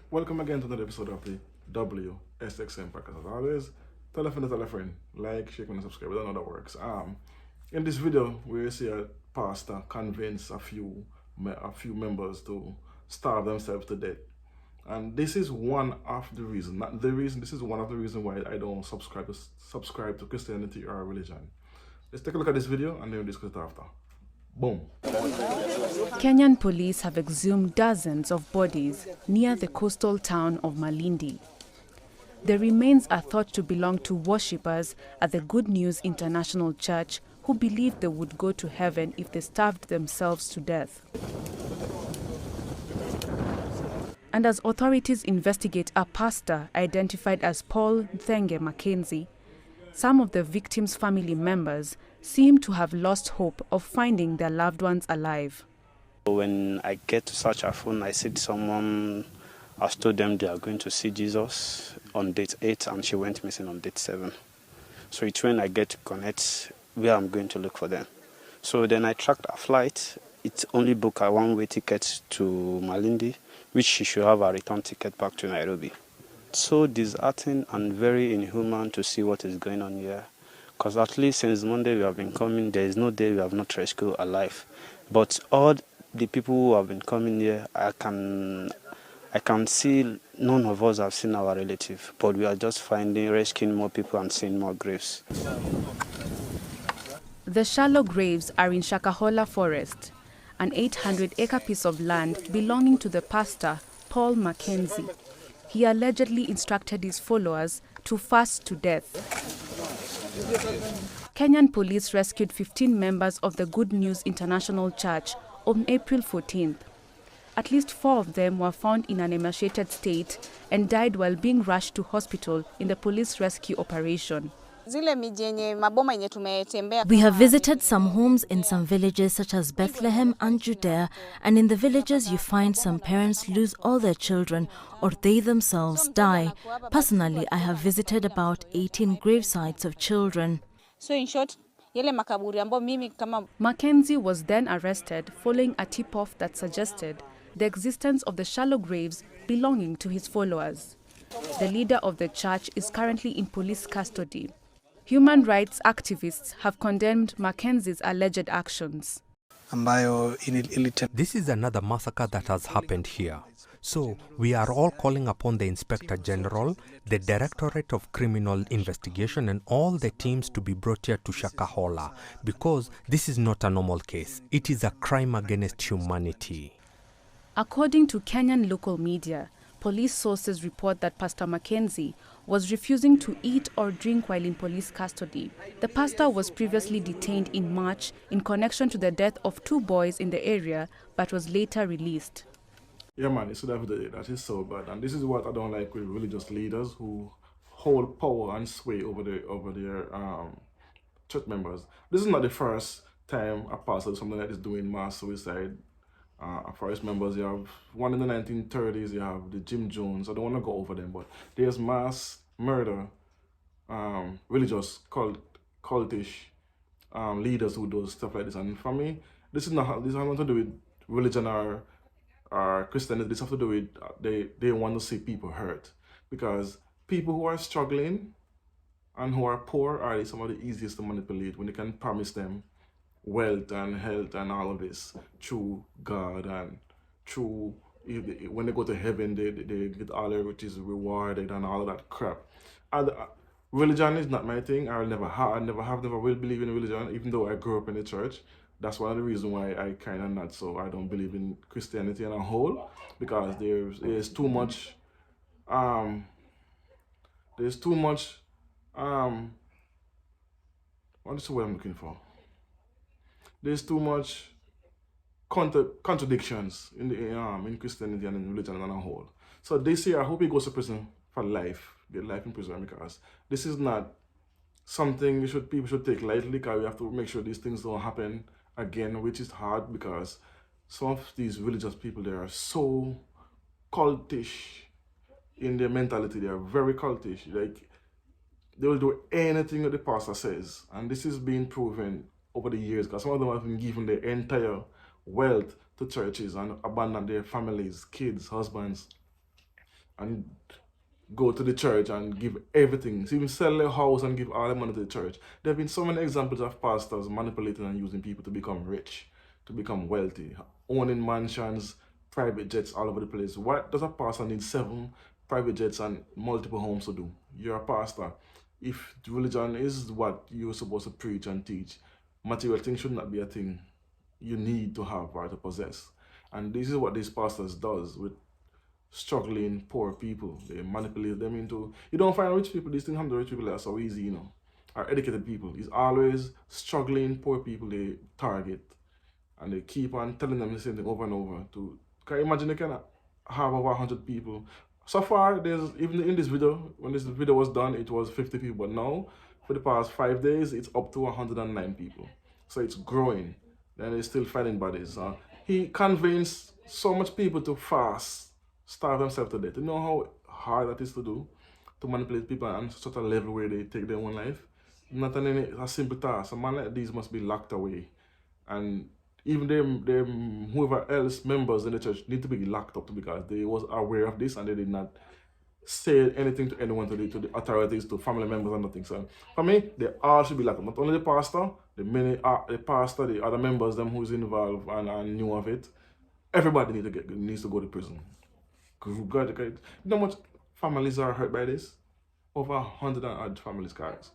Welcome again to another episode of the WSXM podcast. As always, tell a friend to tell a friend. Like, share, and subscribe. I don't know how that works. In this video, we see a pastor convince a few members to starve themselves to death. And this is one of the reasons, not the reason, this is one of the reasons why I don't subscribe to Christianity or religion. Let's take a look at this video and then we'll discuss it after. Boom. Kenyan police have exhumed dozens of bodies near the coastal town of Malindi. The remains are thought to belong to worshippers at the Good News International Church who believed they would go to heaven if they starved themselves to death. And as authorities investigate a pastor identified as Paul Thenge Mackenzie, some of the victims' family members seem to have lost hope of finding their loved ones alive. When I get to such a phone, I see someone has told them they are going to see Jesus on date 8 and she went missing on date 7. So it's when I get to connect where I'm going to look for them. So then I tracked a flight. It only booked a one-way ticket to Malindi, which she should have a return ticket back to Nairobi. So disheartening and very inhuman to see what is going on here. Because at least since Monday we have been coming, there is no day we have not rescued alive. But all the people who have been coming here, I can see none of us have seen our relative, but we are just rescuing more people and seeing more graves. The shallow graves are in Shakahola Forest, an 800-acre piece of land belonging to the pastor Paul Mackenzie. He allegedly instructed his followers to fast to death. Kenyan police rescued 15 members of the Good News International Church on April 14th. At least 4 of them were found in an emaciated state and died while being rushed to hospital in the police rescue operation. We have visited some homes in some villages such as Bethlehem and Judea, and in the villages you find some parents lose all their children or they themselves die. Personally, I have visited about 18 grave sites of children. So in short, Mackenzie was then arrested following a tip-off that suggested the existence of the shallow graves belonging to his followers. The leader of the church is currently in police custody. Human rights activists have condemned Mackenzie's alleged actions. This is another massacre that has happened here. So, we are all calling upon the Inspector General, the Directorate of Criminal Investigation and all the teams to be brought here to Shakahola because this is not a normal case. It is a crime against humanity. According to Kenyan local media, police sources report that Pastor Mackenzie was refusing to eat or drink while in police custody. The pastor was previously detained in March in connection to the death of 2 boys in the area, but was later released. Yeah, man, that is so bad. And this is what I don't like with religious leaders who hold power and sway over their church members. This is not the first time a pastor does something like this doing mass suicide. Forest members, you have one in the 1930s, you have the Jim Jones. I don't want to go over them, but there's mass murder, religious, cultish leaders who do stuff like this. And for me, this has nothing to do with religion or Christianity. This has to do with they want to see people hurt. Because people who are struggling and who are poor are some of the easiest to manipulate when you can promise them wealth and health and all of this through God and through when they go to heaven they get all their riches rewarded and all of that crap. And religion is not my thing. I never will believe in religion, even though I grew up in the church. That's one of the reasons why I kind of not so I don't believe in Christianity as a whole, because there's too much what is the word I'm looking for? There's too much contradictions in Christianity and in religion as a whole. So they say, I hope he goes to prison for life, get life in prison, because this is not something people should take lightly, because we have to make sure these things don't happen again, which is hard because some of these religious people, they are so cultish in their mentality. They are very cultish. Like, they will do anything that the pastor says, and this is being proven over the years, because some of them have been given their entire wealth to churches and abandoned their families, kids, husbands. and go to the church and give everything, even sell their house and give all the money to the church. There have been so many examples of pastors manipulating and using people to become rich, to become wealthy, owning mansions, private jets all over the place. What does a pastor need 7 private jets and multiple homes to do? You're a pastor. If religion is what you're supposed to preach and teach, material things should not be a thing you need to have or to possess. And this is what these pastors does with struggling poor people. They manipulate them into, you don't find rich people, these things happen to rich people that are so easy, you know, are educated people. It's always struggling poor people they target, and they keep on telling them the same thing over and over. Can you imagine they can have over 100 people? So far, there's, even in this video, when this video was done, it was 50 people, but now, for the past 5 days, it's up to 109 people. So it's growing, and they're still fighting bodies. He convinced so much people to fast, starve themselves to death. You know how hard that is to do? To manipulate people on such a level where they take their own life? Not a simple task. A man like these must be locked away. And even them whoever else members in the church need to be locked up because they was aware of this and they did not say anything to anyone, to the authorities, to family members and nothing. So for me, they all should be locked up. Not only the pastor, the pastor, the other members, them who's involved and knew of it. Everybody needs to go to prison. God, you know how much families are hurt by this? Over 100 and odd families, guys.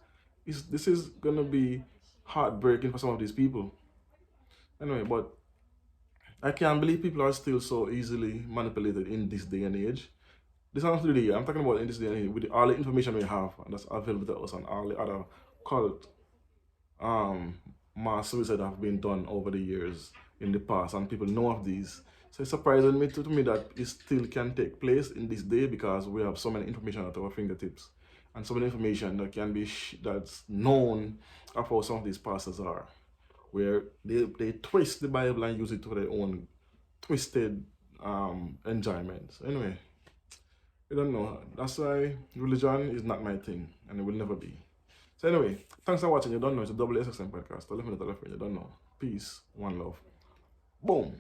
This is gonna be heartbreaking for some of these people. Anyway, but I can't believe people are still so easily manipulated in this day and age. This is not really, I'm talking about in this day and age, with all the information we have, and that's available to us, and all the other cult mass suicide have been done over the years in the past, and people know of these. So it's surprising to me that it still can take place in this day, because we have so many information at our fingertips, and so many information that can be that's known of how some of these pastors are, where they twist the Bible and use it to their own twisted enjoyments. Anyway, I don't know. That's why religion is not my thing, and it will never be. So anyway, thanks for watching. You don't know, it's a double SXM podcast. Tell them that, you don't know. Peace, one love. Boom.